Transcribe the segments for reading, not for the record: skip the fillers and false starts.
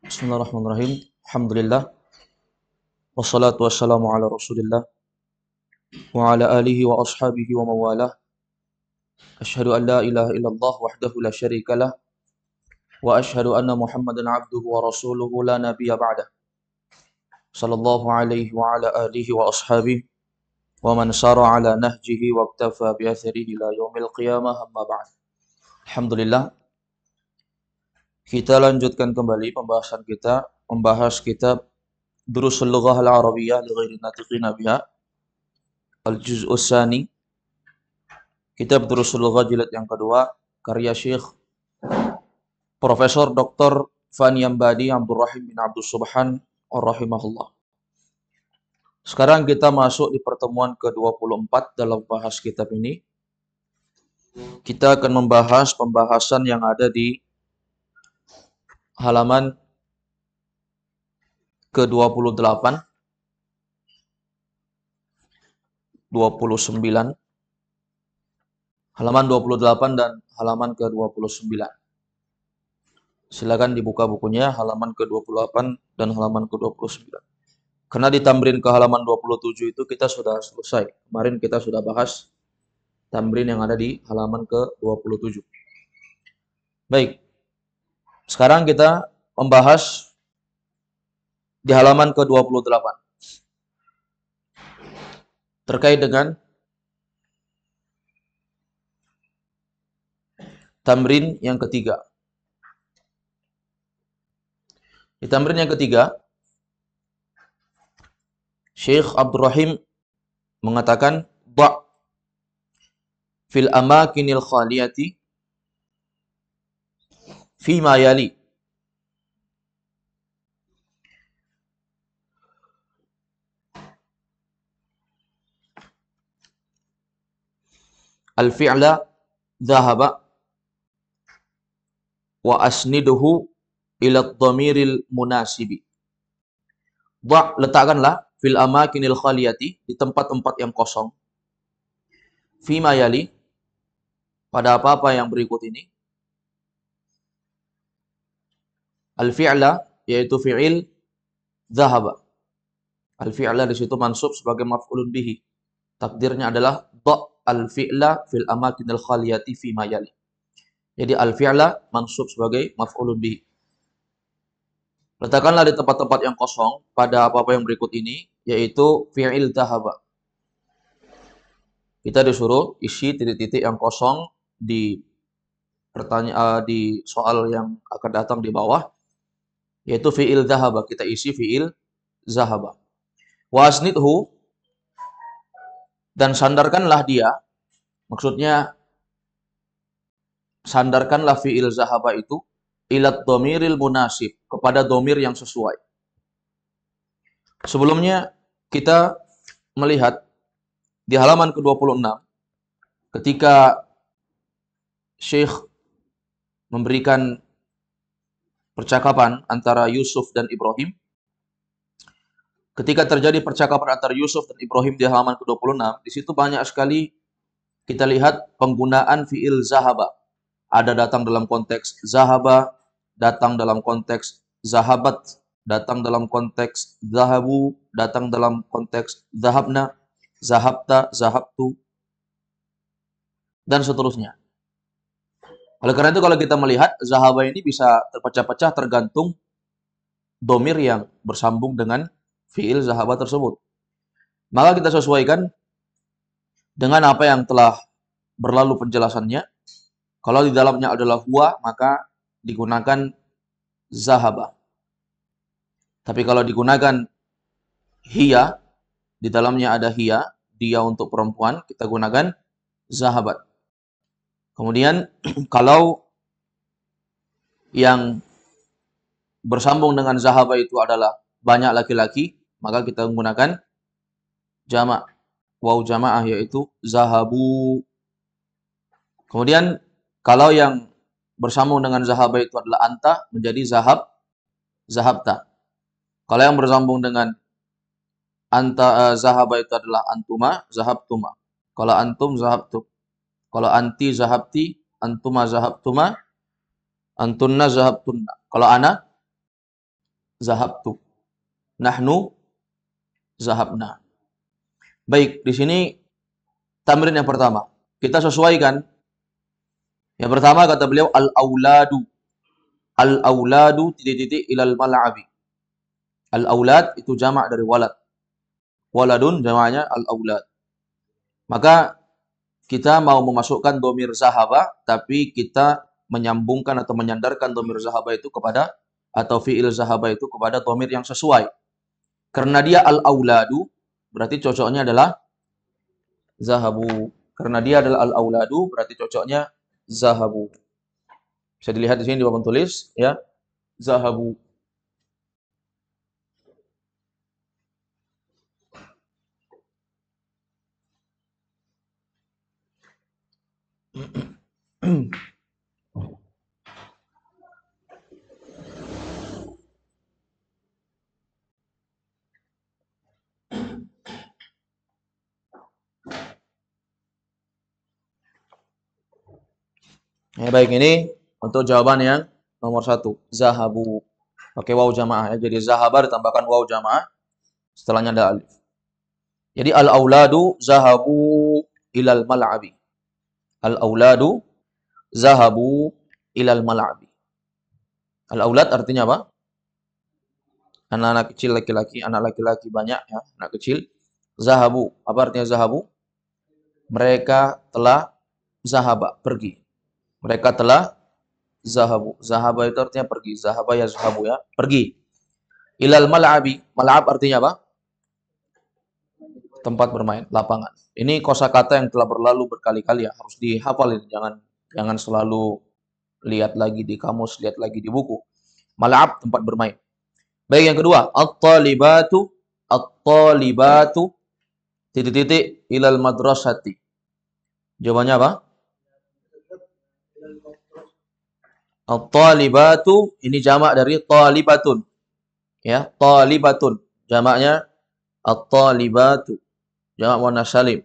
Bismillahirrahmanirrahim. Alhamdulillah. Wassalatu wassalamu ala rasulillah. Wa ala alihi wa ashabihi wa mawalah. Ashhadu an la ilaha illallah wahdahu la syarikalah. Wa ashhadu anna muhammadan abduhu wa rasuluhu la nabiyya ba'dah. Sallallahu alaihi wa ala alihi wa ashabihi. Wa man sara ala nahjihi wa iktafa bi atharihi ila yaumil qiyamah amma ba'd. Alhamdulillah. Kita lanjutkan kembali pembahasan kita. Membahas kitab Durusul Lughah Al-Arabiyyah li ghairi natiqina biha. Al-Juz'us Tsani. Kitab Durusul Lughah jilid yang kedua, karya Syekh Profesor Dr. Fani Ambadi Abdurrahim bin Abdus Subhan rahimahullah. Sekarang kita masuk di pertemuan ke-24 dalam bahas kitab ini. Kita akan membahas pembahasan yang ada di halaman ke-28, 29, halaman 28 dan halaman ke-29. Silakan dibuka bukunya, halaman ke-28 dan halaman ke-29. Karena di tamrin ke halaman 27 itu kita sudah selesai. Kemarin kita sudah bahas tamrin yang ada di halaman ke-27. Baik. Sekarang kita membahas di halaman ke-28 terkait dengan tamrin yang ketiga. Di tamrin yang ketiga, Syekh Abdurrahim mengatakan ba' fil amakinil khaliyati fi ma yali. Al-fi'la dhahaba wa asniduhu ila dhamiril munasibi. Letakkanlah fil amakinil khaliyati, di tempat-tempat yang kosong, fima yali, pada apa-apa yang berikut ini. Al-fi'la, yaitu fi'il dhahaba. Al-fi'la di situ mansub sebagai maf'ulun bihi. Takdirnya adalah al-fi'la fil amakinil khaliyati fima yali. Jadi al-fi'la mansub sebagai maf'ulun bihi. Letakkanlah di tempat-tempat yang kosong pada apa-apa yang berikut ini, yaitu fi'il dhahaba. Kita disuruh isi titik-titik yang kosong di di soal yang akan datang di bawah, yaitu fi'il dhahaba. Kita isi fi'il zahaba. Wa asnidhu, dan sandarkanlah dia, maksudnya sandarkanlah fi'il zahaba itu ilat domiril munasib, kepada domir yang sesuai. Sebelumnya kita melihat di halaman ke-26 ketika Syekh memberikan percakapan antara Yusuf dan Ibrahim. Ketika terjadi percakapan antara Yusuf dan Ibrahim di halaman ke-26, di situ banyak sekali kita lihat penggunaan fi'il zahaba. Ada datang dalam konteks zahaba, datang dalam konteks zahabat, datang dalam konteks zahabu, datang dalam konteks zahabna, zahabta, zahabtu, dan seterusnya. Oleh karena itu kalau kita melihat zahaba ini bisa terpecah-pecah tergantung domir yang bersambung dengan fi'il zahaba tersebut. Maka kita sesuaikan dengan apa yang telah berlalu penjelasannya. Kalau di dalamnya adalah huwa, maka digunakan zahaba. Tapi kalau digunakan hiya, di dalamnya ada hiya, dia untuk perempuan, kita gunakan zahabat. Kemudian kalau yang bersambung dengan zahaba itu adalah banyak laki-laki, maka kita menggunakan jamak, waw jamaah, yaitu zahabu. Kemudian kalau yang bersambung dengan zahaba itu adalah anta, menjadi zahabta. Kalau yang bersambung dengan zahaba itu adalah antuma, zahabtuma. Kalau antum, zahabtum. Kalau anti, zahabti. Antuma, zahabtuma. Antunna, zahabtunna. Kalau ana, zahabtu. Nahnu zahabna. Baik, di sini tamrin yang pertama. Kita sesuaikan. Yang pertama kata beliau al-auladu. Al-auladu titik-titik ilal mal'abi. Al-aulad itu jamak dari walad. Waladun jamaknya al-aulad. Maka kita mau memasukkan domir zahaba, tapi kita menyambungkan atau menyandarkan domir zahaba itu kepada, atau fi'il zahaba itu kepada domir yang sesuai. Karena dia al-auladu, berarti cocoknya adalah zahabu. Karena dia adalah al-auladu, berarti cocoknya zahabu. Bisa dilihat di sini di papan tulis, ya, zahabu. Ya, baik, ini untuk jawaban yang nomor 1, zahabu. Pakai waw jamaah ya. Jadi zahaba ditambahkan waw jamaah, setelahnya ada alif. Jadi al-auladu zahabu ilal mal'abi. Al-auladu zahabu ilal mal'abi. Al-aulad artinya apa? Anak-anak kecil laki-laki, anak laki-laki banyak ya, anak kecil. Zahabu, apa artinya zahabu? Mereka telah zahaba, pergi. Mereka telah zahabu. Zahaba itu artinya pergi. Zahaba ya zahabu ya, pergi. Ilal mal'abi. Mal'ab artinya apa? Tempat bermain, lapangan. Ini kosakata yang telah berlalu berkali-kali ya, harus dihafal ini. Jangan selalu lihat lagi di kamus, lihat lagi di buku. Mal'ab, tempat bermain. Baik, yang kedua, at-talibatu titik-titik ilal madrasati. Jawabannya apa? At-talibatu ini jamak dari talibatun. Ya, talibatun. Jamaknya at-talibatu. Jamak muannas salim.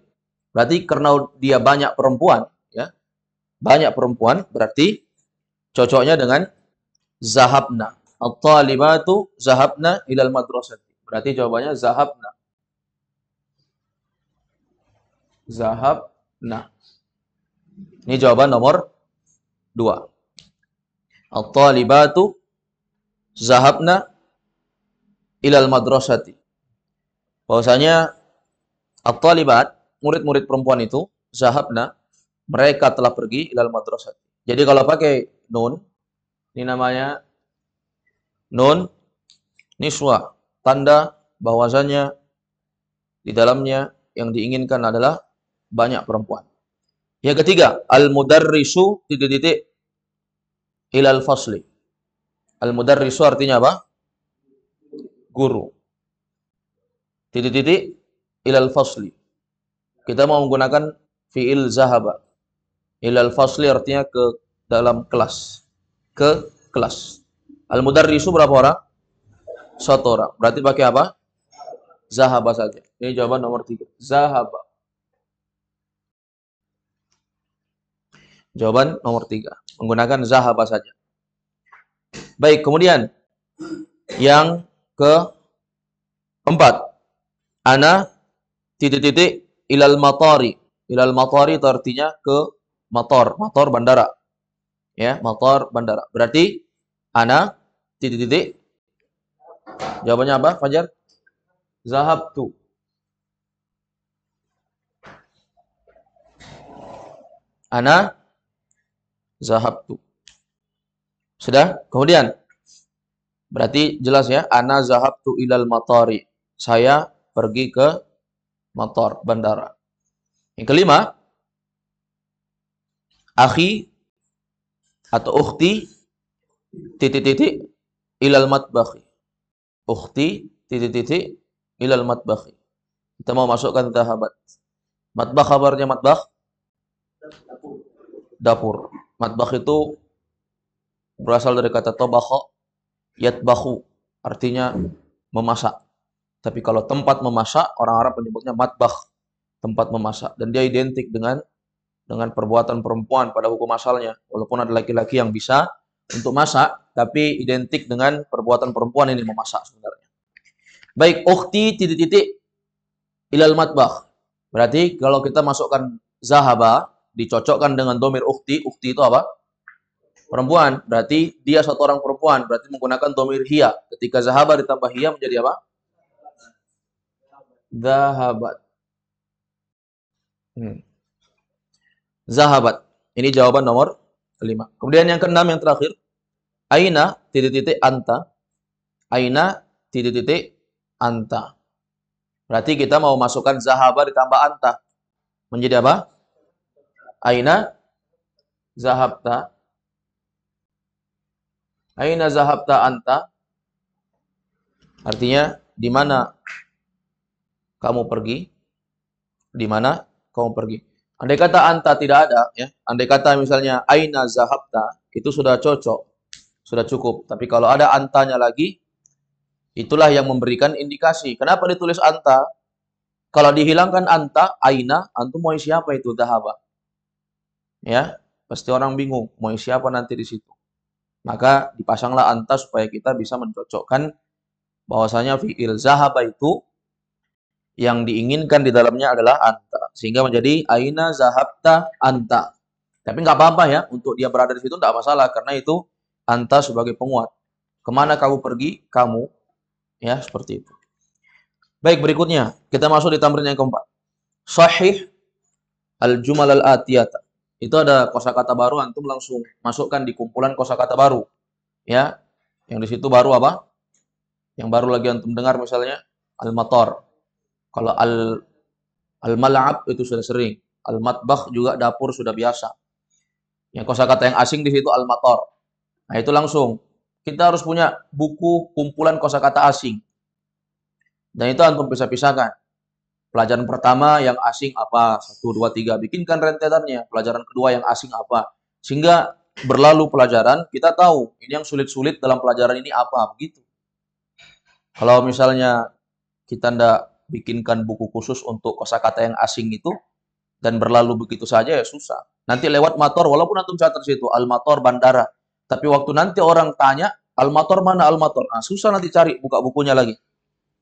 Berarti karena dia banyak perempuan, ya. Banyak perempuan berarti cocoknya dengan zahabna. At-talibatu zahabna ilal madrasati. Berarti jawabannya zahabna. Zahabna. Ini jawaban nomor 2. At-talibatu zahabna ilal madrasati. Bahwasanya at-talibat, murid-murid perempuan itu, zahabna, mereka telah pergi ilal madrasati. Jadi kalau pakai nun, ini namanya nun niswa, tanda bahwasanya di dalamnya yang diinginkan adalah banyak perempuan. Yang ketiga, al-mudarrisu titik-titik ilal fasli. Al-mudarrisu artinya apa? Guru. Titik-titik ilal fasli. Kita mau menggunakan fi'il zahaba. Ilal fasli artinya ke dalam kelas. Ke kelas. Al-mudarrisu berapa orang? 1 orang. Berarti pakai apa? Zahaba saja. Ini jawaban nomor 3. Zahaba. Jawaban nomor 3. Menggunakan zahaba saja. Baik, kemudian yang keempat. Ana titik-titik ilal matari. Ilal matari itu artinya ke motor. Motor bandara. Ya, motor bandara. Berarti ana titik-titik. Jawabannya apa, Fajar? Zahabtu. Ana zahabtu. Sudah? Kemudian berarti jelas ya, ana zahabtu ilal matari. Saya pergi ke motor bandara. Yang kelima, akhi atau ukhti titik-titik ilal matbakhi. Ukhti titik-titik ilal matbakhi. Kita mau masukkan zahabat. Matbakh kabarnya matbakh? Dapur. Matbakh itu berasal dari kata tobakho, yatbakhu, artinya memasak. Tapi kalau tempat memasak, orang Arab menyebutnya matbakh, tempat memasak. Dan dia identik dengan perbuatan perempuan pada hukum asalnya. Walaupun ada laki-laki yang bisa untuk masak, tapi identik dengan perbuatan perempuan ini memasak sebenarnya. Baik, ukhti titik-titik ilal matbakh. Berarti kalau kita masukkan zahaba, dicocokkan dengan domir ukhti, ukhti itu apa? Perempuan. Berarti dia satu orang perempuan, berarti menggunakan domir hiya. Ketika zahaba ditambah hiya menjadi apa? Zahabat. Zahabat. Ini jawaban nomor 5. Kemudian yang keenam yang terakhir, aina titik-titik anta. Aina titik-titik anta. Berarti kita mau masukkan zahaba ditambah anta. Menjadi apa? Aina zahabta. Aina zahabta anta. Artinya, di mana kamu pergi? Di mana kamu pergi? Andai kata anta tidak ada, ya. Andai kata misalnya aina zahabta, itu sudah cocok, sudah cukup. Tapi kalau ada antanya lagi, itulah yang memberikan indikasi. Kenapa ditulis anta? Kalau dihilangkan anta, aina, antum mau siapa itu zahaba? Ya, pasti orang bingung, mau siapa nanti di situ. Maka dipasanglah anta supaya kita bisa mencocokkan bahwasanya fi'il zahaba itu yang diinginkan di dalamnya adalah anta. Sehingga menjadi aina zahabta anta. Tapi nggak apa-apa ya, untuk dia berada di situ nggak masalah, karena itu anta sebagai penguat. Kemana kamu pergi? Kamu. Ya, seperti itu. Baik, berikutnya. Kita masuk di tamrin yang keempat. Sahih al-jumal al-atiyata. Itu ada kosakata baru, antum langsung masukkan di kumpulan kosakata baru. Ya, yang di situ baru apa? Yang baru lagi antum dengar misalnya al-matar. Kalau al-mal'ab itu sudah sering. Al-matbakh juga dapur sudah biasa. Yang kosakata yang asing di situ al-matar. Nah, itu langsung. Kita harus punya buku kumpulan kosakata asing. Dan itu antum bisa pisahkan. Pelajaran pertama yang asing apa? 1, 2, 3. Bikinkan rentetannya. Pelajaran kedua yang asing apa? Sehingga berlalu pelajaran, kita tahu ini yang sulit-sulit dalam pelajaran ini apa. Begitu. Kalau misalnya kita ndak bikinkan buku khusus untuk kosakata yang asing itu, dan berlalu begitu saja ya susah. Nanti lewat motor, walaupun antum catat situ, al-motor bandara. Tapi waktu nanti orang tanya, al-motor mana al-motor? Nah, susah nanti cari, buka bukunya lagi.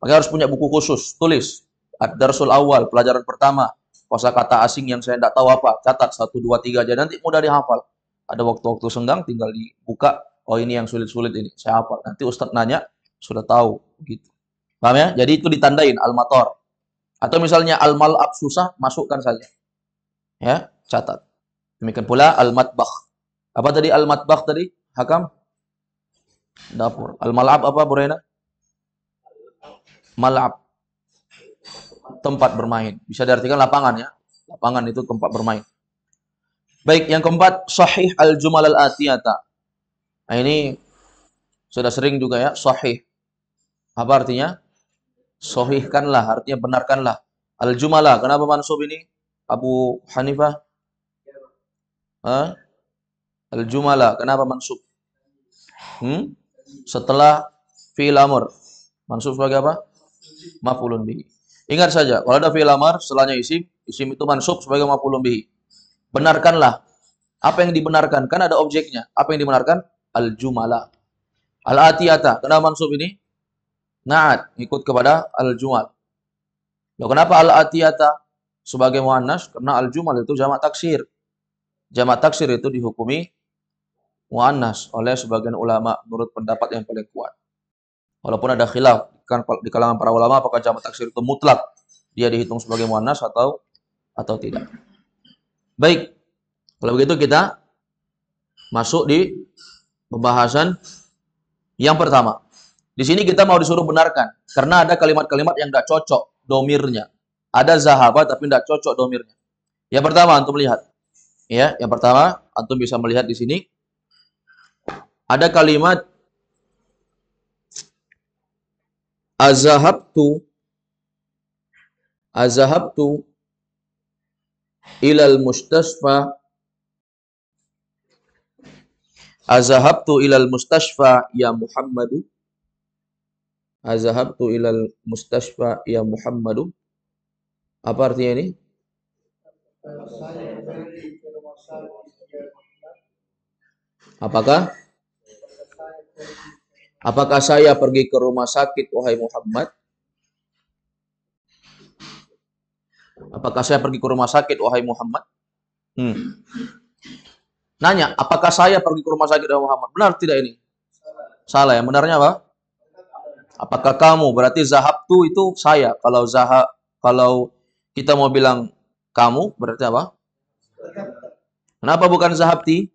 Maka harus punya buku khusus, tulis. Ad-Darsul Awal, pelajaran pertama. Kosakata asing yang saya tidak tahu apa. Catat 1, 2, 3 aja. Nanti mudah dihafal. Ada waktu-waktu senggang, tinggal dibuka. Oh, ini yang sulit-sulit ini. Saya hafal. Nanti Ustadz nanya, sudah tahu. Gitu. Paham ya? Jadi itu ditandain, al-mator. Atau misalnya al-mal'ab susah, masukkan saja. Ya, catat. Demikian pula al-matbakh. Apa tadi al-matbakh tadi? Hakam? Dapur. Al-mal'ab apa, Buraina? Mal'ab. Tempat bermain. Bisa diartikan lapangan ya. Lapangan itu tempat bermain. Baik, yang keempat, sahih al-jumal al-atiyata. Nah, ini sudah sering juga ya, sahih. Apa artinya? Sahihkanlah, artinya benarkanlah. Al-jumala, kenapa mansub ini? Abu Hanifah? Al-jumala, kenapa mansub? Setelah fi'il amr. Mansub sebagai apa? Maf'ulun bihi. Ingat saja, kalau ada fi'il amr, setelahnya isim, isim itu mansub sebagai maf'ulun bihi. Benarkanlah. Apa yang dibenarkan? Kan ada objeknya. Apa yang dibenarkan? Al-jumala. Al-atiyata. Kenapa mansub ini? Na'at. Ikut kepada al-jumal. Loh, kenapa al-atiyata sebagai muannas? Karena al-jumal itu jamak taksir. Jamak taksir itu dihukumi muannas oleh sebagian ulama menurut pendapat yang paling kuat. Walaupun ada khilaf kan di kalangan para ulama apakah jamak taksir itu mutlak dia dihitung sebagai muannas atau tidak. Baik. Kalau begitu kita masuk di pembahasan yang pertama. Di sini kita mau disuruh benarkan karena ada kalimat-kalimat yang tidak cocok domirnya. Ada zahaba tapi tidak cocok domirnya. Yang pertama antum lihat. Ya, yang pertama antum bisa melihat di sini ada kalimat azahabtu ilal mustasfa azahabtu ilal mustasfa ya Muhammadu. Azahabtu ilal mustasfa ya Muhammadu. Apa artinya ini? Apakah Apakah saya pergi ke rumah sakit, wahai Muhammad? Apakah saya pergi ke rumah sakit, wahai Muhammad? Nanya, apakah saya pergi ke rumah sakit, wahai Muhammad? Benar tidak ini? Salah ya. Benarnya apa? Apakah kamu? Berarti zahabtu itu saya. Kalau kita mau bilang kamu, berarti apa? Kenapa bukan zahabti?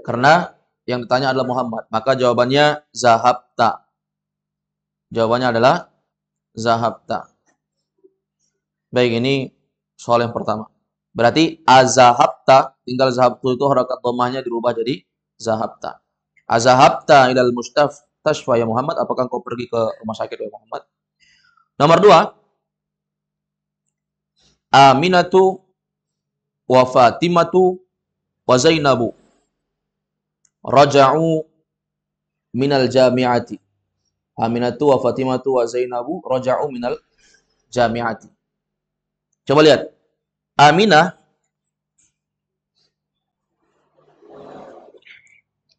Karena yang ditanya adalah Muhammad. Maka jawabannya zahabta. Jawabannya adalah zahabta. Baik, ini soal yang pertama. Berarti azahabta, tinggal zahabtu itu harakat dhammahnya dirubah jadi zahabta. Azahabta ilal mustashfa ya Muhammad, apakah engkau pergi ke rumah sakit ya Muhammad? Nomor 2, Aminatu wa Fatimatu wa Zainabu raja'u minal jami'ati. Aminatu wa Fatimatu wa Zainabu raja'u minal jami'ati. Coba lihat. Aminah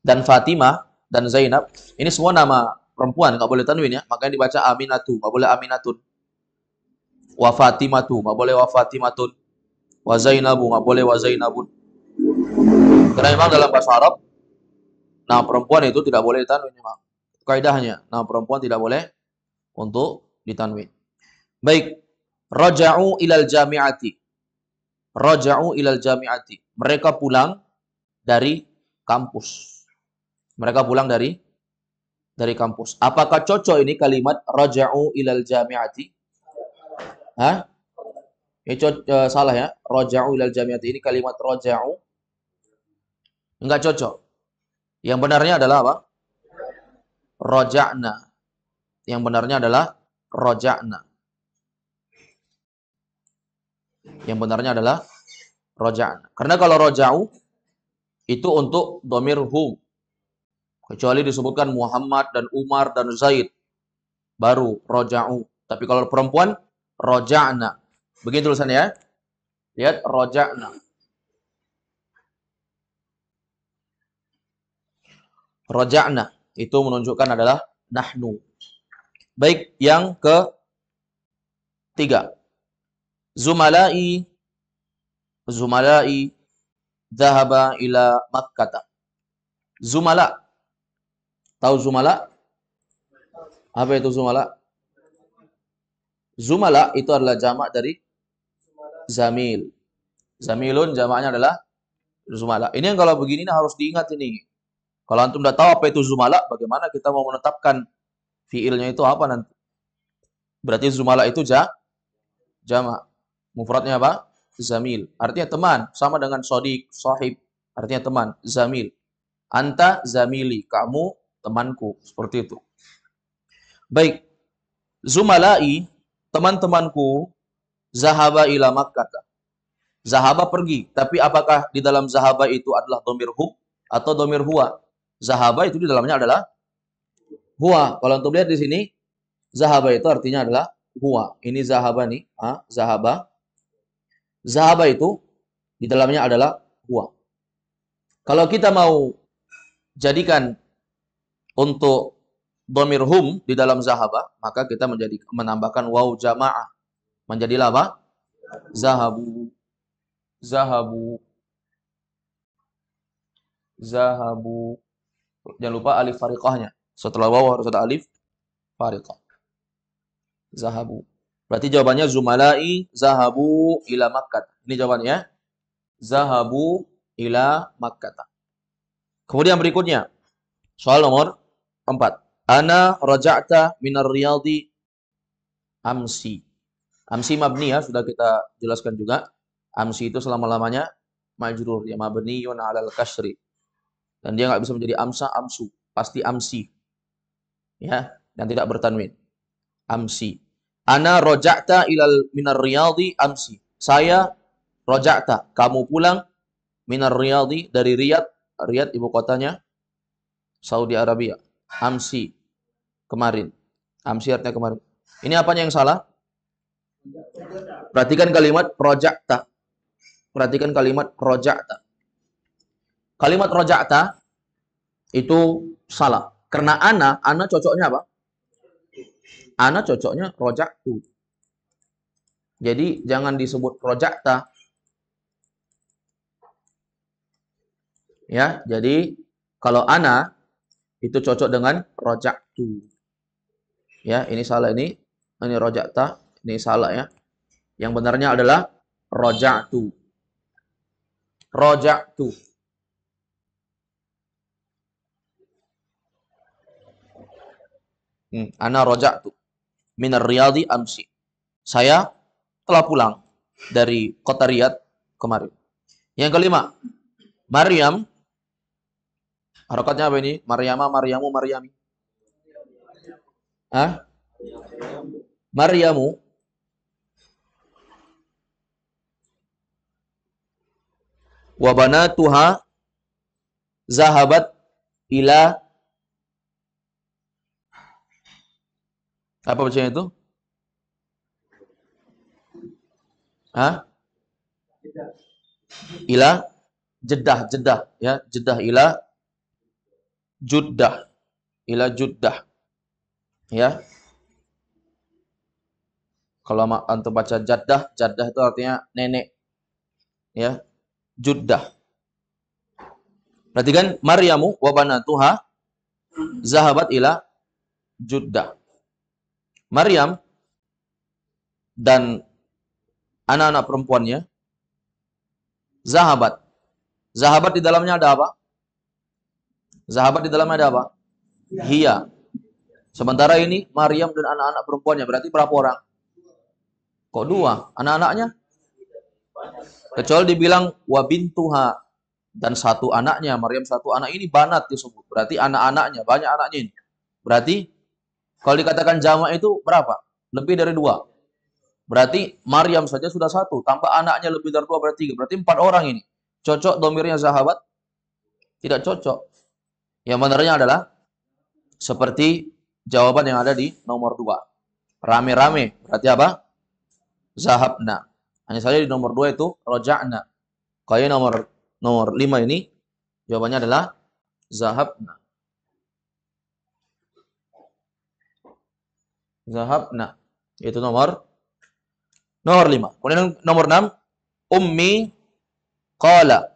dan Fatimah dan Zainab, ini semua nama perempuan, nggak boleh tanwin ya. Makanya dibaca Aminatu, nggak boleh Aminatun. Wa Fatimatu, nggak boleh wa Fatimatun. Wa Zainabu, nggak boleh wa Zainabun. Karena memang dalam bahasa Arab, nama perempuan itu tidak boleh ditanwin memang. Kaidahnya, nama perempuan tidak boleh untuk ditanwin. Baik, raja'u ilal jami'ati. Raja'u ilal jami'ati. Mereka pulang dari kampus. Mereka pulang dari kampus. Apakah cocok ini kalimat raja'u ilal jami'ati? Hah? Ini salah ya. Raja'u ilal jami'ati. Ini kalimat raja'u. Enggak cocok. Yang benarnya adalah apa? Raja'na. Yang benarnya adalah raja'na. Yang benarnya adalah raja'na. Karena kalau raja'u itu untuk dhamir hum. Kecuali disebutkan Muhammad dan Umar dan Zaid. Baru raja'u. Tapi kalau perempuan, raja'na. Begini tulisannya ya. Lihat, raja'na. Raja'na. Itu menunjukkan adalah nahnu. Baik, yang ketiga. Zumala'i dhahaba ila Makkah. Zumala. Tahu zumala? Apa itu zumala? Zumala itu adalah jamak dari zamil. Zamilun jamaknya adalah zumala. Ini yang kalau begini harus diingat ini. Kalau antum tidak tahu apa itu zumala, bagaimana kita mau menetapkan fiilnya itu apa nanti? Berarti zumala itu jamak. Mufradnya apa? Zamil. Artinya teman, sama dengan sodik, sahib. Artinya teman, zamil. Anta zamili, kamu temanku. Seperti itu. Baik. Zumala'i, teman-temanku, zahaba ila Makkah. Zahaba pergi. Tapi apakah di dalam zahaba itu adalah dhamir hub atau dhamir huwa? Zahaba itu di dalamnya adalah huwa. Kalau untuk lihat di sini, zahaba itu artinya adalah huwa. Ini zahaba nih. Zahaba. Zahaba itu di dalamnya adalah huwa. Kalau kita mau jadikan untuk dhamir hum di dalam zahaba, maka kita menambahkan waw jamaah. Menjadilah apa? Zahabu. Zahabu. Zahabu. Jangan lupa alif fariqahnya. Setelah waw harus ada alif fariqah. Zahabu. Berarti jawabannya zumala'i zahabu ila Makkah. Ini jawabannya. Zahabu ila Makkah. Kemudian berikutnya. Soal nomor 4. Ana raja'ta minar riyadi amsi. Amsi mabni ya, sudah kita jelaskan juga. Amsi itu selama-lamanya majrur, ya mabniyun 'alal kasri. Dan dia nggak bisa menjadi amsa, amsu. Pasti amsi. Ya, dan tidak bertanwin. Amsi. Ana raja'ta ilal minar riyadi amsi. Saya raja'ta, kamu pulang minar riyadi dari Riyadh. Riyadh ibu kotanya Saudi Arabia. Amsi. Kemarin. Amsi artinya kemarin. Ini apanya yang salah? Perhatikan kalimat raja'ta. Perhatikan kalimat raja'ta. Kalimat raja'ta Itu salah. Karena ana cocoknya apa? Ana cocoknya rojaktu. Jadi jangan disebut rojakta. Ya, jadi kalau ana itu cocok dengan rojaktu. Ya, ini salah ini rojakta, ini salah ya. Yang benarnya adalah rojaktu. Rojaktu. Ana rojaktu minar riyadi amsi. Saya telah pulang dari kota Riyadh kemarin. Yang kelima, Maryam. Harokatnya apa ini? Maryama, Maryamu, Maryami. Hah? Maryamu. Wa banatuha zahabat ila. Apa bacanya itu? Hah? Ila Jeddah, Jeddah ya, Jeddah ila Juddah. Ila Juddah. Ya. Kalau antum baca Jaddah, Jaddah itu artinya nenek. Ya. Juddah. Berarti kan Maryamu wa banatuha zahabat ila Juddah. Maryam dan anak-anak perempuannya zahabat. Zahabat di dalamnya ada apa? Zahabat di dalamnya ada apa? Hiya. Sementara ini Maryam dan anak-anak perempuannya berarti berapa orang? Kok dua? Anak-anaknya? Kecuali dibilang wa bintuha dan satu anaknya, Maryam satu anak ini banat disebut. Berarti anak-anaknya, banyak anaknya ini. Berarti kalau dikatakan jamak itu berapa? Lebih dari dua. Berarti Maryam saja sudah satu, tambah anaknya lebih dari dua berarti tiga. Berarti 4 orang ini. Cocok domirnya zahabat? Tidak cocok. Yang benarnya adalah seperti jawaban yang ada di nomor 2. Rame-rame. Berarti apa? Zahabna. Hanya saja di nomor 2 itu roja'na. Kalau nomor 5 ini jawabannya adalah zahabna. Zahabna. Itu nomor 5. Kemudian nomor 6, ummi qala.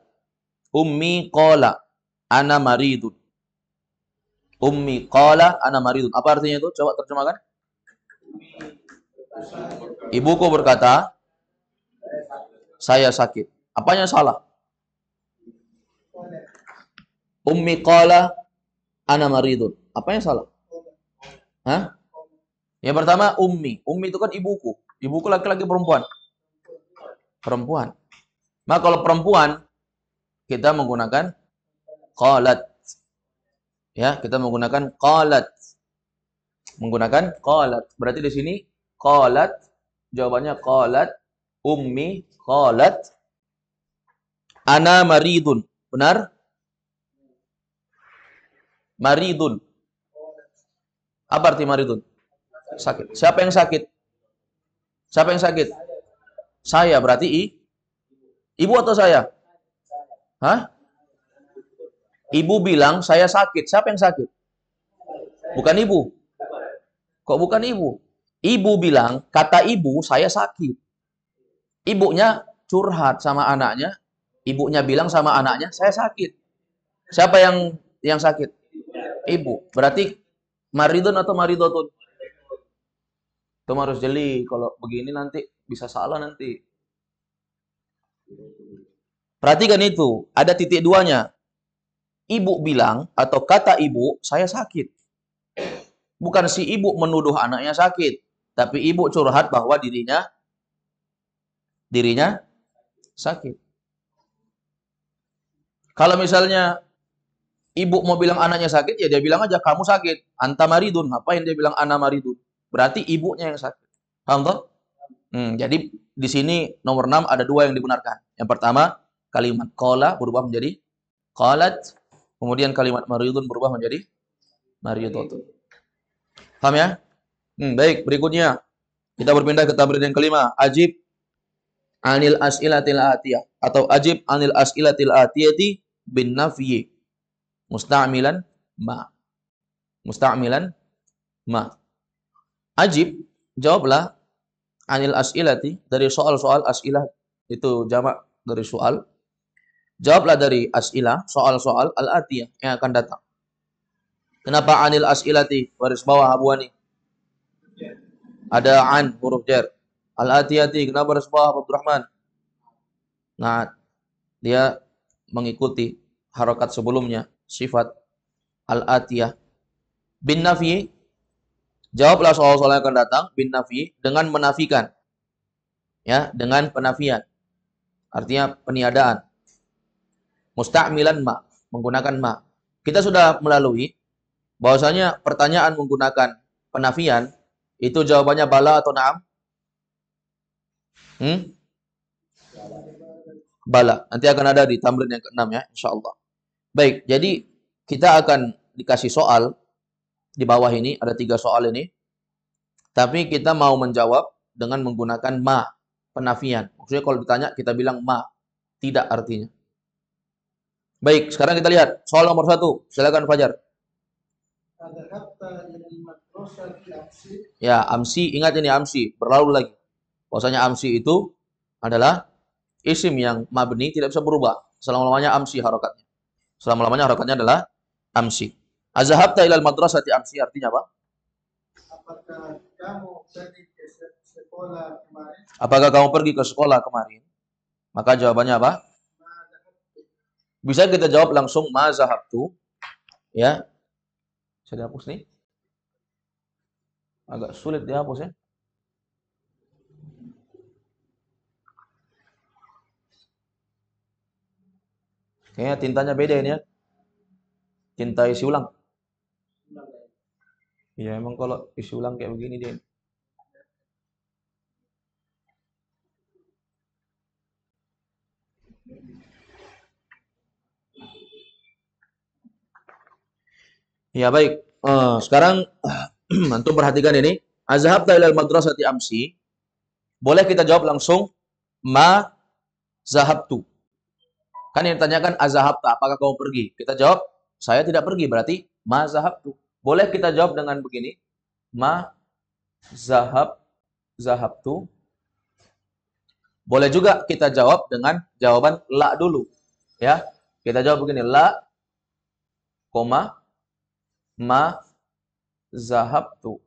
Ummi qala ana maridun. Ummi qala ana maridun. Apa artinya itu? Coba terjemahkan. Ibuku berkata, saya sakit. Apanya salah? Ummi qala ana maridun. Apanya salah? Hah? Yang pertama ummi. Ummi itu kan ibuku. Ibuku laki-laki perempuan? Perempuan. Maka kalau perempuan kita menggunakan qalat. Ya, kita menggunakan qalat. Menggunakan qalat. Berarti di sini qalat, jawabannya qalat, ummi qalat ana maridun. Benar? Maridun. Apa arti maridun? Sakit. Siapa yang sakit? Siapa yang sakit? Saya. Berarti ibu atau saya? Hah? Ibu bilang saya sakit. Siapa yang sakit? Bukan ibu. Kok bukan ibu? Ibu bilang, kata ibu saya sakit. Ibunya curhat sama anaknya. Ibunya bilang sama anaknya, saya sakit. Siapa yang sakit? Ibu. Berarti maridun atau maridotun? Itu harus jeli. Kalau begini nanti bisa salah nanti. Perhatikan itu. Ada titik duanya. Ibu bilang atau kata ibu, saya sakit. Bukan si ibu menuduh anaknya sakit. Tapi ibu curhat bahwa dirinya sakit. Kalau misalnya ibu mau bilang anaknya sakit, ya dia bilang aja kamu sakit. Anta maridun. Ngapain dia bilang ana maridun? Berarti ibunya yang sakit. Paham toh? Jadi di sini nomor 6 ada 2 yang dibenarkan. Yang pertama, kalimat qala berubah menjadi qalat. Kemudian kalimat maridun berubah menjadi maridotun. Paham ya? Baik, berikutnya kita berpindah ke tamrin yang kelima. Ajib anil as'ilatil atiyah atau ajib anil as'ilatil atiyati bin nafyi. Musta'milan ma. Musta'milan ma. Ajib, jawablah anil as'ilati, dari soal-soal as'ilah, itu jamak dari soal. Jawablah dari as'ilah, soal-soal al-atiyah yang akan datang. Kenapa anil as'ilati? Baris bawah Abu Hani. Ada an, huruf jar. Al-atiyati, kenapa baris bawah Abdurrahman? Nah, dia mengikuti harokat sebelumnya, sifat al-atiyah. Bin nafi, jawablah soal-soal yang akan datang, bin nafi, dengan menafikan. Ya, dengan penafian. Artinya peniadaan. Musta'milan ma, menggunakan ma. Kita sudah melalui bahwasanya pertanyaan menggunakan penafian itu jawabannya bala atau na'am? Bala. Nanti akan ada di tamrin yang ke-6 ya, insyaallah. Baik, jadi kita akan dikasih soal di bawah ini, ada 3 soal ini. Tapi kita mau menjawab dengan menggunakan ma, penafian. Maksudnya kalau ditanya kita bilang ma, tidak artinya. Baik, sekarang kita lihat soal nomor 1. Silakan Fajar. Ya, amsi, ingat ini amsi, berlalu lagi. Bahwasanya amsi itu adalah isim yang mabni, tidak bisa berubah. Selama-lamanya amsi harokatnya. Selama-lamanya harokatnya adalah amsi. Azhabta ilal madrasati amsi, artinya apa? Apakah kamu pergi ke sekolah kemarin? Apakah kamu pergi ke sekolah kemarin? Maka jawabannya apa? Bisa kita jawab langsung ma zahabtu. Ya. Bisa dihapus nih? Agak sulit dihapus ya. Kayaknya tintanya beda ini ya. Tinta isi ulang. Iya, emang kalau isi ulang kayak begini dia. Ya baik. Sekarang antum perhatikan ini. Azhabta ilal madrasati amsi. Boleh kita jawab langsung ma zahabtu. Kan yang ditanyakan azhabta, apakah kamu pergi? Kita jawab saya tidak pergi, berarti ma zahabtu. Boleh kita jawab dengan begini. Ma zahabtu. Boleh juga kita jawab dengan jawaban la dulu. Ya. Kita jawab begini, la koma ma zahabtu.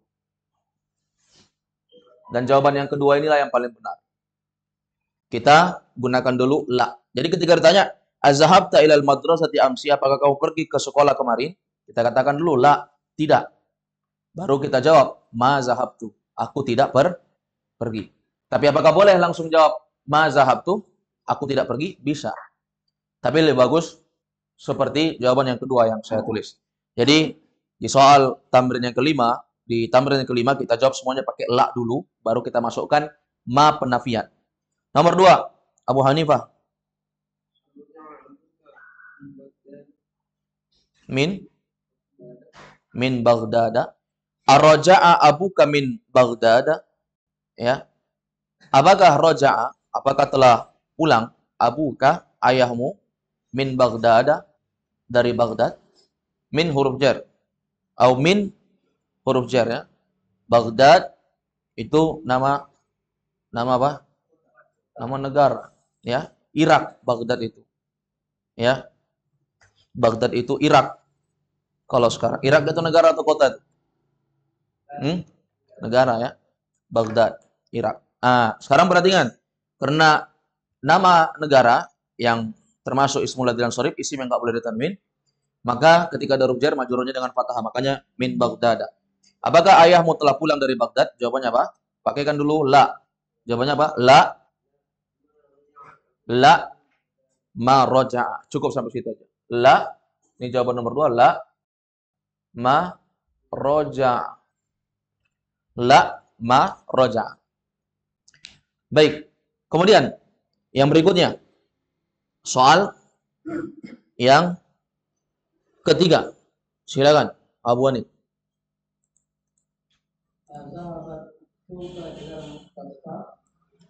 Dan jawaban yang kedua inilah yang paling benar. Kita gunakan dulu la. Jadi ketika ditanya, azhabta ilal madrasati amsi, apakah kamu pergi ke sekolah kemarin? Kita katakan dulu la, tidak. Baru kita jawab, ma zahabtu. Aku tidak pergi. Tapi apakah boleh langsung jawab ma zahabtu? Aku tidak pergi? Bisa. Tapi lebih bagus seperti jawaban yang kedua yang saya tulis. Jadi di soal tamrin yang kelima, di tamrin yang kelima kita jawab semuanya pakai la dulu, baru kita masukkan ma penafian. Nomor 2, Abu Hanifah. Min Baghdada. Ar-raja'a abuka min Baghdada. Ya. Apakah raja'a? Apakah telah pulang abuka, ayahmu, min Baghdada, dari Baghdad? Min huruf jar. Au min huruf jar ya. Baghdad itu nama apa? Nama negara, ya. Irak, Baghdad itu. Ya. Baghdad itu Irak. Kalau sekarang Irak itu negara atau kota? Negara ya. Baghdad, Irak. Sekarang perhatikan. Karena nama negara yang termasuk ismul ladzi dan sharif, isim yang enggak boleh ditanwin, maka ketika ada huruf jar majrurnya dengan fathah, makanya min Baghdad. Apakah ayahmu telah pulang dari Baghdad? Jawabannya apa? Pakaikan dulu la. Jawabannya apa? La ma roja'a. Cukup sampai situ aja. La, ini jawaban nomor 2, la ma roja'a. La ma roja'a. Baik. Kemudian yang berikutnya, soal yang ketiga. Silakan Abu Hanif.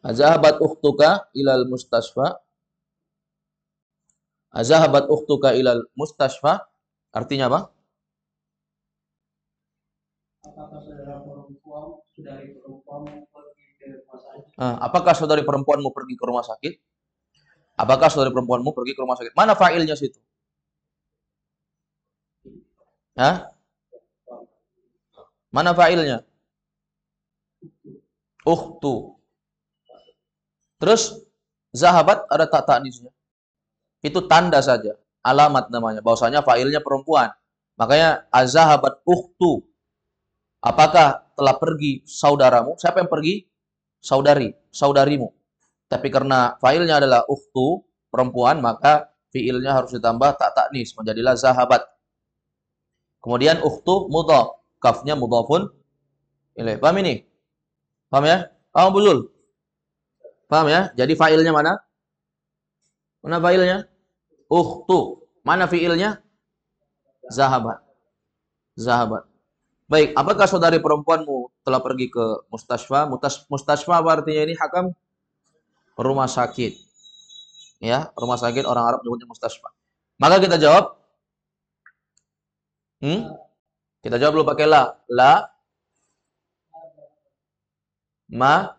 Azahabat ukhtuka ilal mustasfa. Azahabat ukhtuka ilal mustasfa. Artinya apa? Apakah saudari perempuanmu pergi ke rumah sakit? Apakah saudari perempuanmu pergi ke rumah sakit? Mana fa'ilnya situ? Hah? Mana fa'ilnya? Ukhtu. Terus zahabat ada tak ta'nisnya. Itu tanda saja, alamat namanya. Bahwasanya fa'ilnya perempuan. Makanya azahabat ukhtu. Apakah telah pergi saudaramu? Siapa yang pergi? Saudari, saudarimu. Tapi karena fa'ilnya adalah ukhtu, perempuan, maka fi'ilnya harus ditambah tak ta'nis, menjadilah zahabat. Kemudian ukhtu mudhaf, kafnya mudhafun ilaih. Paham ini? Paham ya? Paham Buzul? Paham ya? Jadi fa'ilnya mana? Mana fa'ilnya? Ukhtu. Mana fi'ilnya? Zahabat. Zahabat. Baik, apakah saudari perempuanmu telah pergi ke mustasfa? Mustasfa apa artinya ini, Hakam? Rumah sakit. Ya, rumah sakit orang Arab menyebutnya mustasfa. Maka kita jawab. Kita jawab dulu pakai la. La. Ma.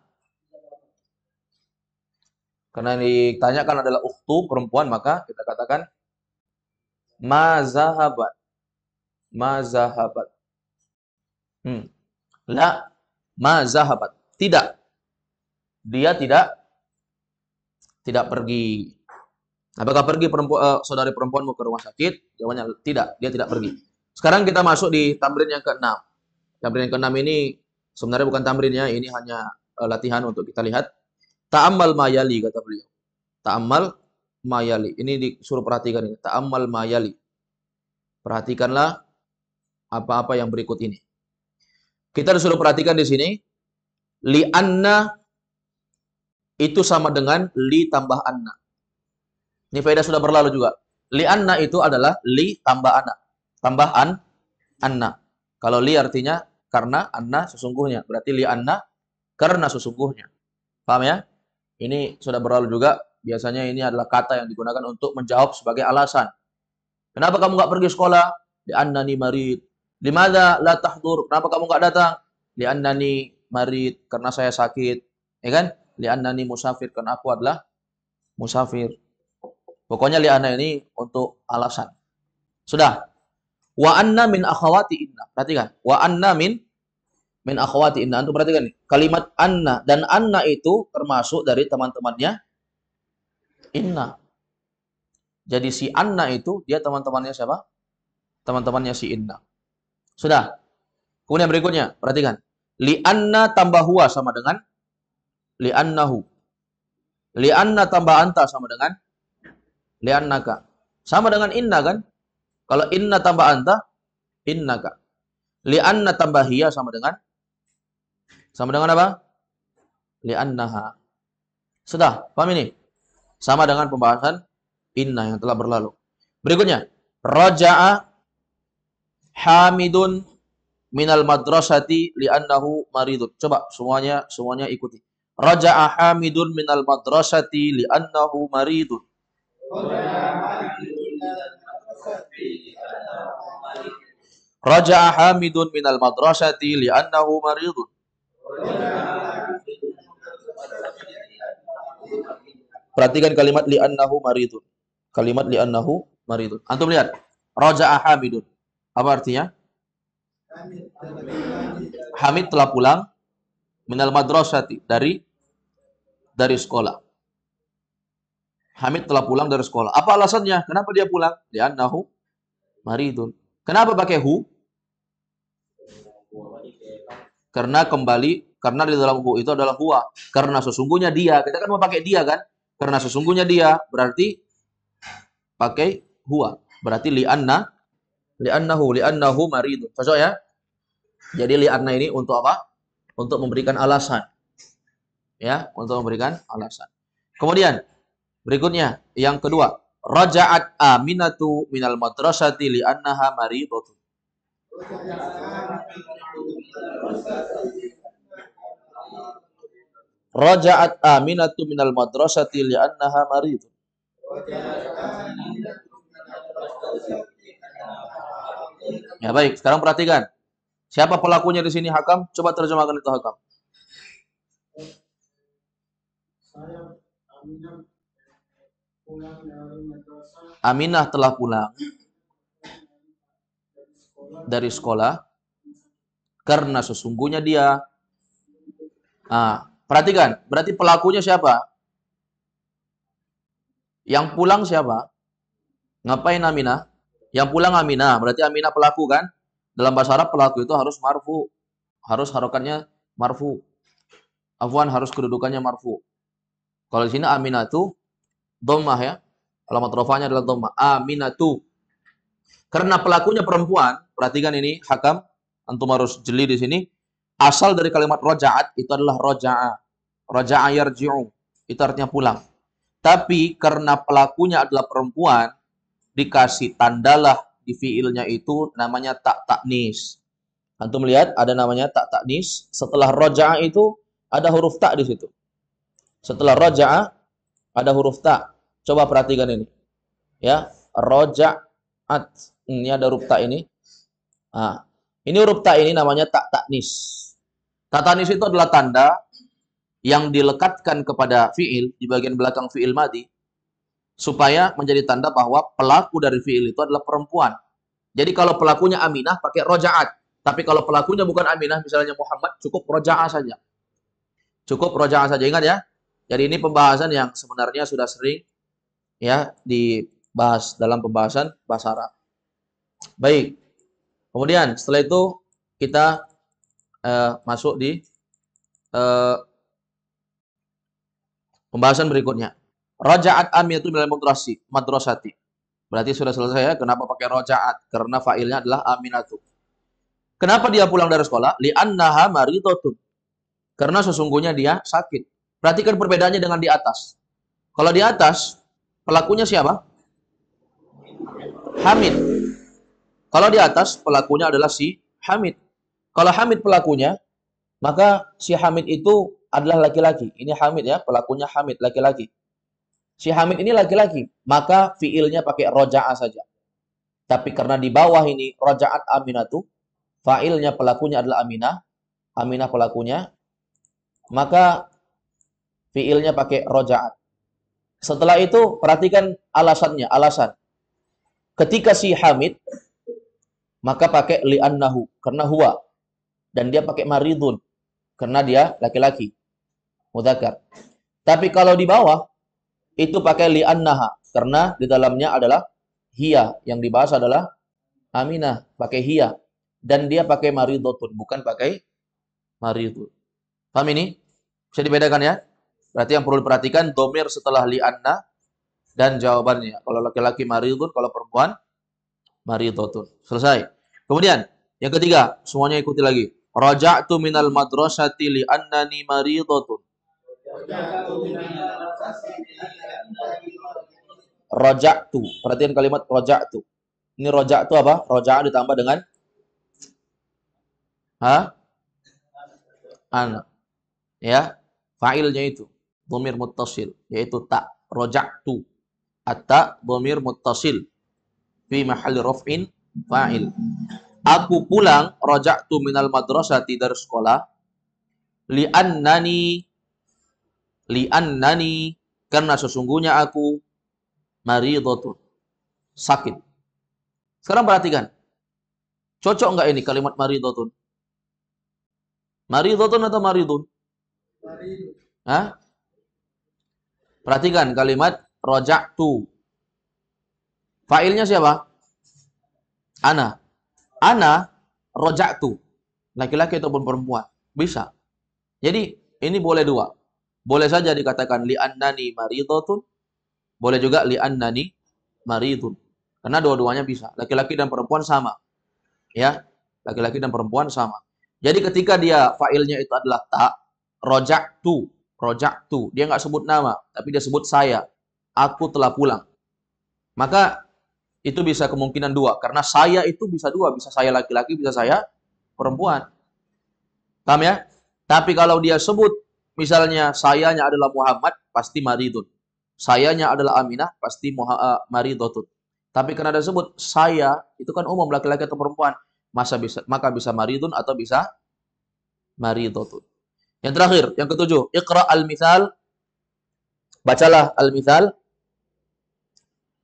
Karena yang ditanyakan adalah ukhtu, perempuan, maka kita katakan ma zahabat. Ma zahabat. La ma zahabat. Tidak. Dia tidak pergi. Apakah pergi saudari perempuanmu ke rumah sakit? Jawabannya tidak, dia tidak pergi. Sekarang kita masuk di tamrin yang ke-6. Tamrin yang ke-6 ini sebenarnya bukan tamrinnya, ini hanya latihan untuk kita lihat. Ta'ammal mayali, kata beliau. Ta'ammal mayali. Ini disuruh perhatikan ini. Ta'ammal mayali. Perhatikanlah apa-apa yang berikut ini. Kita disuruh perhatikan di sini. Li'anna itu sama dengan li tambah anna. Ini faedah sudah berlalu juga. Li'anna itu adalah li tambah anna. Tambah anna. Kalau li artinya karena, anna sesungguhnya. Berarti li'anna karena sesungguhnya. Paham ya? Ini sudah berlalu juga. Biasanya ini adalah kata yang digunakan untuk menjawab sebagai alasan. Kenapa kamu nggak pergi sekolah? Li'annani marid. Limadza la tahdur? Kenapa kamu nggak datang? Li'annani marid. Karena saya sakit. Ya kan? Li'annani musafir. Karena aku adalah musafir. Pokoknya li'anna ini untuk alasan. Sudah. Wa anna min akhawati inna. Perhatikan. Wa anna min akhawati inna. Antum perhatikan nih. Kalimat anna. Dan anna itu termasuk dari teman-temannya inna. Jadi si anna itu, dia teman-temannya siapa? Teman-temannya si inna. Sudah. Kemudian berikutnya. Perhatikan. Li'anna tambah huwa sama dengan li'annahu. Li'anna tambah anta sama dengan li'annaka. Sama dengan inna kan? Kalau inna tambah anta, innaka. Li'anna tambah hiya sama dengan apa? Li'annaha. Sudah, paham ini? Sama dengan pembahasan inna yang telah berlalu. Berikutnya, raja'a hamidun minal madrasati li'annahu maridun. Coba semuanya ikuti. Raja'a hamidun minal madrasati li'annahu maridun. Raja'a hamidun minal madrasati li'annahu maridun. Perhatikan kalimat li'annahu maridun. Kalimat li'annahu maridun. Antum lihat. Raja'a hamidun. Apa artinya? Hamid telah pulang minal madrasati, dari sekolah. Hamid telah pulang dari sekolah. Apa alasannya? Kenapa dia pulang? Li'annahu maridun. Kenapa pakai hu? Karena di dalam hu itu adalah huwa. Karena sesungguhnya dia. Kita kan mau pakai dia kan? Karena sesungguhnya dia, berarti pakai huwa. Berarti li'annahu maridun. Cocok ya? Jadi li'anna ini untuk apa? Untuk memberikan alasan. Ya, untuk memberikan alasan. Kemudian berikutnya, yang kedua, raja'at Aminatu minal madrasati li'annaha maridatu. Raja'at Aminatu minal madrasati li'annaha maridatu. Ya baik, sekarang perhatikan. Siapa pelakunya di sini Hakam? Coba terjemahkan itu Hakam. Aminah telah pulang dari sekolah karena sesungguhnya dia. Perhatikan, berarti pelakunya siapa? Yang pulang siapa? Ngapain Aminah? Yang pulang Aminah, berarti Aminah pelaku kan? Dalam bahasa Arab pelaku itu harus marfu, harus harokannya marfu. Afwan, harus kedudukannya marfu. Kalau di sini Aminatu dhammah ya. Alamat rafa'nya adalah dhammah. Aminatu. Karena pelakunya perempuan, perhatikan ini Hakam, antum harus jeli di sini. Asal dari kalimat roja'at itu adalah roja'a. Roja'a yarji'u. Itu artinya pulang. Tapi karena pelakunya adalah perempuan, dikasih tandalah di fiilnya itu namanya tak taknis. Antum lihat ada namanya tak taknis. Setelah roja'a itu ada huruf tak di situ. Setelah roja'a ada huruf tak. Coba perhatikan ini. Ya, roja'at. Ini ada huruf tak ini. Ini huruf tak ini namanya tak taknis. Tak taknis itu adalah tanda yang dilekatkan kepada fiil di bagian belakang fiil madi supaya menjadi tanda bahwa pelaku dari fiil itu adalah perempuan. Jadi kalau pelakunya Aminah pakai rojaat, tapi kalau pelakunya bukan Aminah, misalnya Muhammad, cukup rojaah saja. Cukup rojaah saja, ingat ya. Jadi ini pembahasan yang sebenarnya sudah sering ya dibahas dalam pembahasan bahasa Arab. Baik. Kemudian setelah itu kita masuk di pembahasan berikutnya. Raja'at amiyatu minal madrasati. Berarti sudah selesai ya. Kenapa pakai raja'at? Karena fa'ilnya adalah aminatu. Kenapa dia pulang dari sekolah? Li'annaha maridotun. Karena sesungguhnya dia sakit. Perhatikan perbedaannya dengan di atas. Kalau di atas, pelakunya siapa? Hamid. Kalau di atas, pelakunya adalah si Hamid. Kalau Hamid pelakunya, maka si Hamid itu adalah laki-laki. Ini Hamid ya, pelakunya Hamid, laki-laki. Si Hamid ini laki-laki, maka fiilnya pakai roja'a saja. Tapi karena di bawah ini roja'at aminatu, fa'ilnya pelakunya adalah Aminah, Aminah pelakunya, maka fiilnya pakai roja'at. Setelah itu perhatikan alasannya, alasan. Ketika si Hamid, maka pakai li'annahu, karena huwa. Dan dia pakai maridun, karena dia laki-laki. Mudzakkar. Tapi kalau di bawah, itu pakai li'annaha, karena di dalamnya adalah hiya. Yang dibahas adalah Aminah, pakai hiya. Dan dia pakai maridotun, bukan pakai maridun. Paham ini? Bisa dibedakan ya? Berarti yang perlu diperhatikan, domir setelah li'anna, dan jawabannya. Kalau laki-laki maridun, kalau perempuan maridotun. Selesai. Kemudian, yang ketiga, semuanya ikuti lagi. Raja'tu minal madrasati li'annani maridotun. Raja'tu. Perhatikan kalimat raja'tu. Ini raja'tu apa? Raja'ah ditambah dengan ana. Ya, fa'ilnya itu dhamir muttasil, yaitu ta. Raja'tu. At-ta dhamir muttasil fi mahalli raf'in fa'il. Aku pulang raja'tu minal madrasati dari sekolah li'annani karena sesungguhnya aku maridotun, sakit. Sekarang perhatikan. Cocok enggak ini kalimat maridotun? Maridotun atau maridun? Hah? Perhatikan kalimat raja'tu. Fa'ilnya siapa? Ana. Ana raja'tu. Laki-laki ataupun perempuan. Bisa. Jadi ini boleh dua. Boleh saja dikatakan li'annani maridotun. Boleh juga li'annani maridun. Karena dua-duanya bisa. Laki-laki dan perempuan sama. Ya, laki-laki dan perempuan sama. Jadi ketika dia fa'ilnya itu adalah ta, raja'tu, raja'tu. Dia nggak sebut nama, tapi dia sebut saya. Aku telah pulang. Maka itu bisa kemungkinan dua. Karena saya itu bisa dua. Bisa saya laki-laki, bisa saya perempuan. Paham ya? Tapi kalau dia sebut, misalnya sayanya adalah Muhammad, pasti maridun. Sayanya adalah Aminah, pasti maridotun. Tapi karena ada sebut saya, itu kan umum laki-laki atau perempuan. maka bisa maridun atau bisa maridotun. Yang terakhir, yang ketujuh, iqra al-mithal, bacalah al-mithal,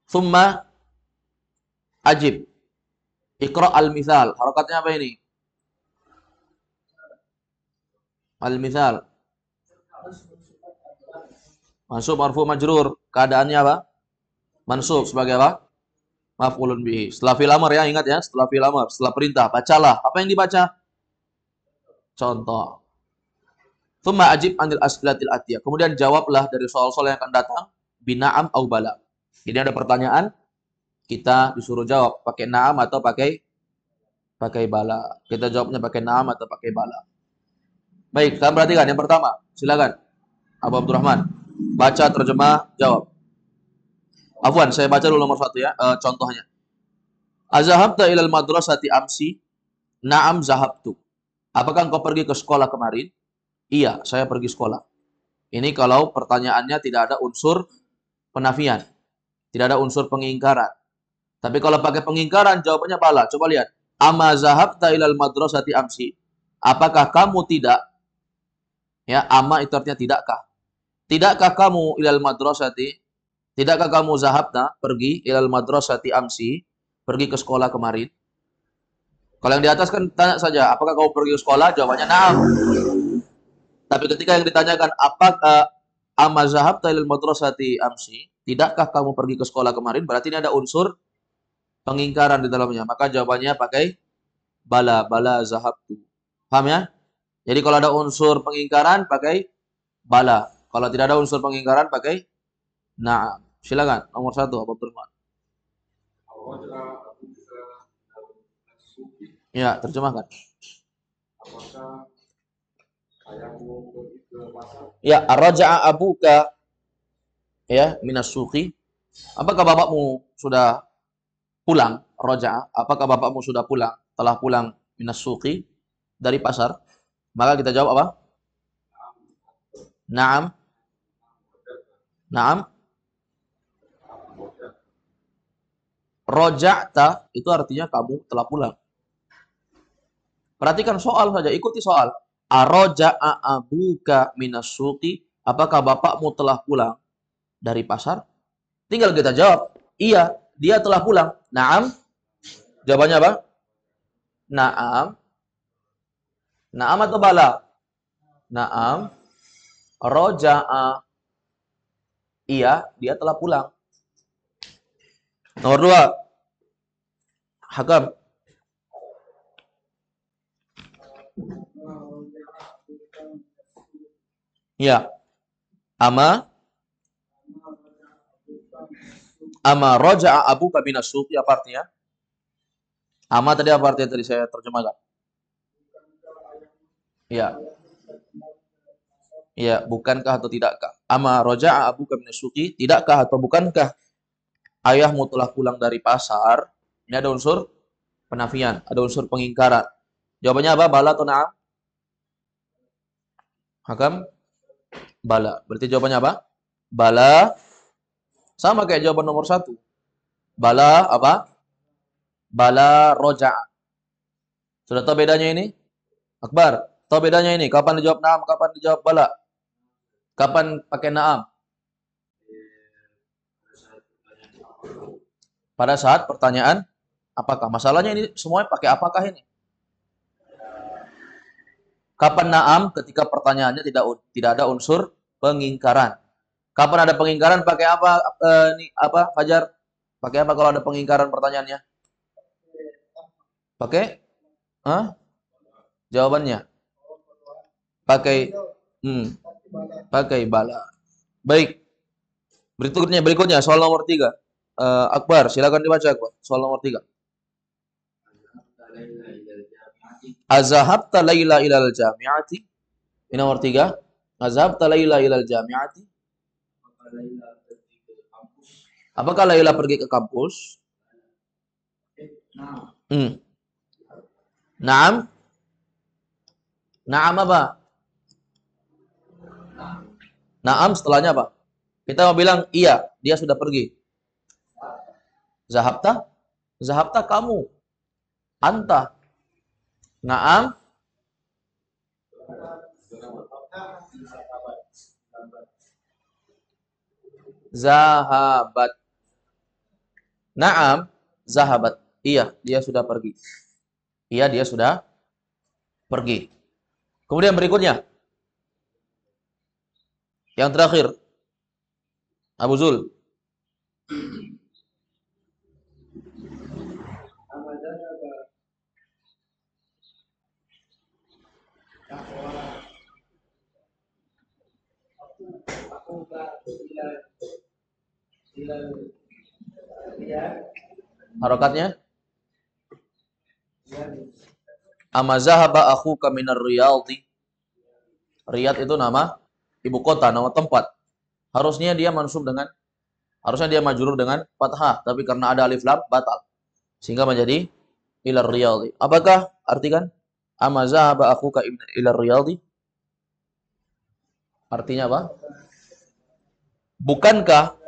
thumma ajib. Iqra al-mithal, harokatnya apa ini? Al-mithal, mansub marfu majrur, keadaannya apa? Mansub sebagai apa? Maf'ulun bihi. Setelah fi'il amr ya, ingat ya, setelah fi'il amr, setelah perintah, bacalah. Apa yang dibaca? Contoh. Tsumma ajib anil as'ilatil atiyah. Kemudian jawablah dari soal-soal yang akan datang bina'am au bala. Jadi ada pertanyaan, kita disuruh jawab pakai na'am atau pakai bala. Kita jawabnya pakai na'am atau pakai bala. Baik, kalian perhatikan yang pertama. Silakan. Abu Abdurrahman. Baca, terjemah, jawab. Afwan, saya baca dulu nomor 1 ya, contohnya. Azahabta ilal madrasati amsi? Na'am zahabtu. Apakah engkau pergi ke sekolah kemarin? Iya, saya pergi sekolah. Ini kalau pertanyaannya tidak ada unsur penafian. Tidak ada unsur pengingkaran. Tapi kalau pakai pengingkaran, jawabannya bala. Coba lihat. Ama zahabta ilal madrasati amsi? Apakah kamu tidak? Ya, ama itu artinya tidakkah? Tidakkah kamu ilal madrasati? Tidakkah kamu zahabta, pergi ilal madrasati amsi? Pergi ke sekolah kemarin? Kalau yang di atas kan tanya saja, apakah kamu pergi ke sekolah? Jawabannya na'am. Tapi ketika yang ditanyakan, apakah amma zahabta ilal madrasati amsi? Tidakkah kamu pergi ke sekolah kemarin? Berarti ini ada unsur pengingkaran di dalamnya. Maka jawabannya pakai bala, bala zahabtu. Paham ya? Jadi kalau ada unsur pengingkaran pakai bala. Kalau tidak ada unsur pengingkaran pakai na'am. Silakan nomor 1 Abu Abdurrahman. Ya, terjemahkan. Ya, arja'a abuka ya minas suqi. Apakah bapakmu sudah pulang? Raja'a. Apakah bapakmu sudah pulang? Telah pulang minas suqi dari pasar? Maka kita jawab apa? Naam. Naam. Roja'ta itu artinya kamu telah pulang. Perhatikan soal saja, ikuti soal. Arroja'a abuka minas suqi? Apakah bapakmu telah pulang dari pasar? Tinggal kita jawab, iya, dia telah pulang. Naam. Jawabannya apa? Naam. Naam atau bala? Naam. Roja'a. Iya, dia telah pulang. Nomor 2. Hakam. Ya. Ama roja'a abuka minas suqi, apa artinya? Ama tadi apa artinya tadi saya terjemahkan? Ya. Ya, bukankah atau tidakkah? Ama roja'a abuka minas suqi, tidakkah atau bukankah ayahmu telah pulang dari pasar? Ini ada unsur penafian, ada unsur pengingkaran. Jawabannya apa? Bala atau na'am? Hakam? Bala. Berarti jawabannya apa? Bala. Sama kayak jawaban nomor 1. Bala apa? Bala roja'a. Sudah tahu bedanya ini? Akbar, tahu bedanya ini? Kapan dijawab na'am, kapan dijawab bala? Kapan pakai na'am? Pada saat pertanyaan apakah? Masalahnya ini semuanya pakai apakah ini? Kapan na'am? Ketika pertanyaannya tidak ada unsur pengingkaran. Kapan ada pengingkaran pakai apa? Ini apa, Fajar? Pakai apa kalau ada pengingkaran pertanyaannya? Pakai? Hah? Jawabannya pakai pakai bala. Baik. Berikutnya soal nomor 3. Akbar, silakan dibaca Akbar. Soal nomor 3. Azahabta laila ilal jami'ati? Ini nomor 3. Azahabta laila ilal jami'ati? Apakah Laila pergi ke kampus? Naam. Naam apa? Naam setelahnya apa? Kita mau bilang iya, dia sudah pergi. Zahabta? Zahabta kamu. Anta. Naam. Zahabat. Naam. Zahabat. Iya, dia sudah pergi. Iya, dia sudah pergi. Kemudian berikutnya. Yang terakhir. Abu Zul. Harokatnya. Ama zahaba akhuka minar riyadhi. Riyadh itu nama ibu kota, nama tempat. Harusnya dia mansub dengan, harusnya dia majrur dengan fathah, tapi karena ada alif lam batal. Sehingga menjadi ilar riyadhi. Apakah artikan ama zahaba akhuka ilar riyadhi? Artinya apa? Bukankah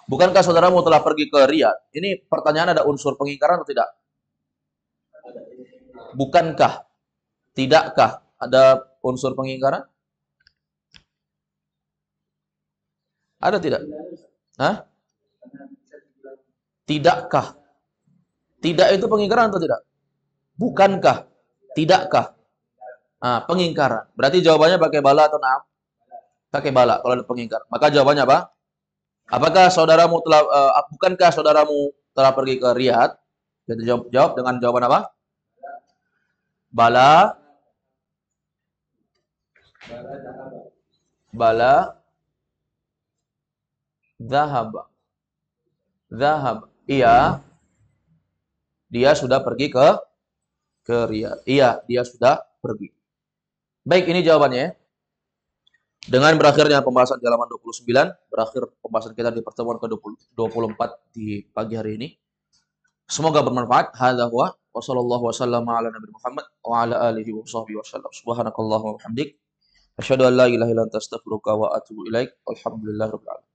Bukankah saudaramu telah pergi ke Riyadh? Ini pertanyaan, ada unsur pengingkaran atau tidak? Bukankah? Tidakkah? Ada unsur pengingkaran? Ada tidak? Hah? Tidakkah? Tidak itu pengingkaran atau tidak? Bukankah? Tidakkah? Pengingkaran. Berarti jawabannya pakai bala atau naam? Pakai bala kalau ada pengingkar. Maka jawabannya apa? Apakah saudaramu telah bukankah saudaramu telah pergi ke Riyadh? Kita jawab dengan jawaban apa? Bala. Bala. Zahaba. Zahab. Iya. Dia sudah pergi ke Riyadh. Iya, dia sudah pergi. Baik, ini jawabannya. Dengan berakhirnya pembahasan di halaman 29, berakhir pembahasan kita di pertemuan ke-24 di pagi hari ini. Semoga bermanfaat. Hadza huwa wa sallallahu wasallam ala nabi Muhammad wa ala alihi wa sahbihi wasallam. Subhanakallahumma wa bihamdik asyhadu an la ilaha illa anta astaghfiruka wa atubu ilaik. Alhamdulillahirabbil alamin.